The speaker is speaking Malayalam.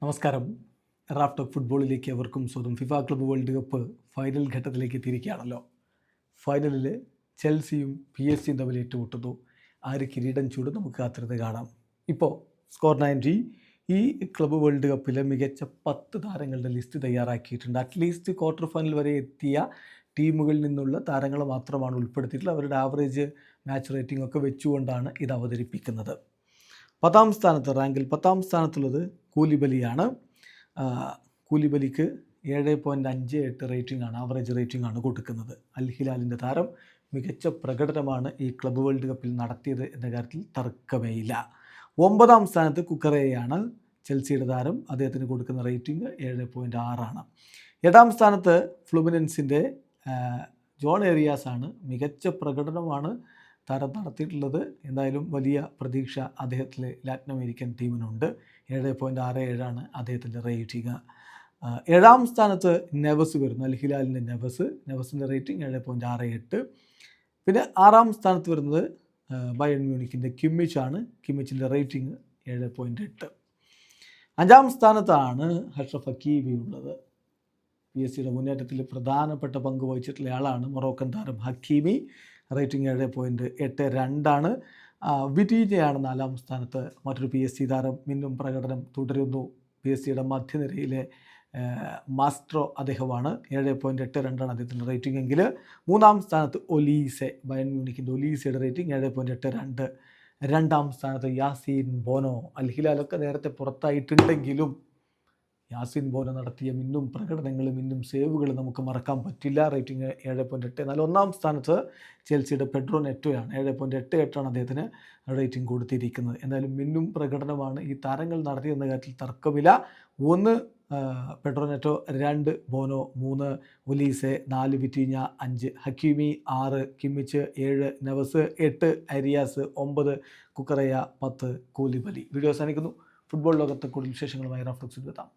നമസ്കാരം. റാഫ് ടോക്ക് ഫുട്ബോളിലേക്ക് അവർക്കും സ്വന്തം. FIFA club world cup final ഘട്ടത്തിലേക്ക് എത്തിയിരിക്കുകയാണല്ലോ. ഫൈനലിൽ ചെൽസിയും PSG തമ്മിൽ ഏറ്റുമുട്ടുന്നു. ആര് കിരീടം ചൂടും നമുക്ക് കാത്തിരുന്ന് കാണാം. ഇപ്പോൾ സ്കോർ 90 ഈ ക്ലബ്ബ് വേൾഡ് കപ്പിലെ മികച്ച 10 താരങ്ങളുടെ ലിസ്റ്റ് തയ്യാറാക്കിയിട്ടുണ്ട്. അറ്റ്ലീസ്റ്റ് ക്വാർട്ടർ ഫൈനൽ വരെ എത്തിയ ടീമുകളിൽ നിന്നുള്ള താരങ്ങൾ മാത്രമാണ് ഉൾപ്പെടുത്തിയിട്ടുള്ളത്. അവരുടെ ആവറേജ് മാച്ച് റേറ്റിംഗ് ഒക്കെ വെച്ചുകൊണ്ടാണ് ഇത് അവതരിപ്പിക്കുന്നത്. 10ാം സ്ഥാനത്ത്, റാങ്കിൽ 10ാം സ്ഥാനത്തുള്ളത് കൂലിബലിയാണ്. കൂലിബലിക്ക് 7.58 റേറ്റിംഗ് ആണ്, ആവറേജ് റേറ്റിംഗ് ആണ് കൊടുക്കുന്നത്. അൽ ഹിലാലിൻ്റെ താരം മികച്ച പ്രകടനമാണ് ഈ ക്ലബ്ബ് വേൾഡ് കപ്പിൽ നടത്തിയത് എന്ന കാര്യത്തിൽ തർക്കമേയില്ല. 9ാം സ്ഥാനത്ത് കുക്കറയാണ് ചെൽസിയുടെ താരം, അദ്ദേഹത്തിന് കൊടുക്കുന്ന റേറ്റിംഗ് 7.6 ആണ്. 8ാം സ്ഥാനത്ത് ഫ്ലുമിനൻസിൻ്റെ ജോൺ ഏരിയാസ് ആണ്. മികച്ച പ്രകടനമാണ് താരം നടത്തിയിട്ടുള്ളത്. എന്തായാലും വലിയ പ്രതീക്ഷ അദ്ദേഹത്തിലെ ലാറ്റിൻ അമേരിക്കൻ ടീമിനുണ്ട്. 7.67 ആണ് അദ്ദേഹത്തിൻ്റെ റേറ്റിംഗ്. 7ാം സ്ഥാനത്ത് നെവസ് വരുന്നു, അൽ ഹിലാലിൻ്റെ നെവസിൻ്റെ റേറ്റിംഗ് 7.68. പിന്നെ 6ാം സ്ഥാനത്ത് വരുന്നത് ബയൺ മ്യൂണിക്കിൻ്റെ കിമ്മിച്ചാണ്. കിമ്മിച്ചിൻ്റെ റേറ്റിംഗ് 7.8. 5ാം സ്ഥാനത്താണ് അഷ്റഫ് ഹക്കീമി ഉള്ളത്. PSG മുന്നേറ്റത്തിൽ പ്രധാനപ്പെട്ട പങ്ക് വഹിച്ചിട്ടുള്ള ആളാണ് മൊറോക്കൻ താരം ഹക്കീമി. റേറ്റിംഗ് 7.82 ആണ്. വിറ്റീനയാണ് 4ാം സ്ഥാനത്ത്. മറ്റൊരു PSG താരം മിന്നും പ്രകടനം തുടരുന്നു. PSG മധ്യനിരയിലെ മാസ്ട്രോ അദ്ദേഹമാണ്. 7.82 ആണ് അദ്ദേഹത്തിൻ്റെ റേറ്റിംഗ് എങ്കിൽ 3ാം സ്ഥാനത്ത് ഒലീസെ, ബയൺ മ്യൂണിക്കിൻ്റെ ഒലീസയുടെ റേറ്റിംഗ് 7.82. 2ാം സ്ഥാനത്ത് യാസീൻ ബോനോ. അൽ ഹിലാലൊക്കെ നേരത്തെ പുറത്തായിട്ടുണ്ടെങ്കിലും യാസീൻ ബോനോ നടത്തിയ മിന്നും പ്രകടനങ്ങളും മിന്നും സേവുകളും നമുക്ക് മറക്കാൻ പറ്റില്ല. റേറ്റിംഗ് 7.84. 1ാം സ്ഥാനത്ത് ചെൽസിയുടെ പെഡ്രോ നെറ്റോയാണ്. 7.88 ആണ് അദ്ദേഹത്തിന് റേറ്റിംഗ് കൊടുത്തിരിക്കുന്നത്. എന്തായാലും മിന്നും പ്രകടനമാണ് ഈ താരങ്ങൾ നടത്തിയെന്ന കാര്യത്തിൽ തർക്കമില്ല. 1 Pedro Neto, 2 Bono, 3 Olise, 4 Vitinha, 5 Hakimi, 6 Kimmich, 7 Neves, 8 Arias, 9 Cucurella, 10 Coulibaly. Video അവസാനിക്കുന്നു. ഫുട്ബോൾ ലോകത്തെ കൂടുതൽ വിശേഷങ്ങളുമായി റാഫ് ടോക്സിൽ എത്താം.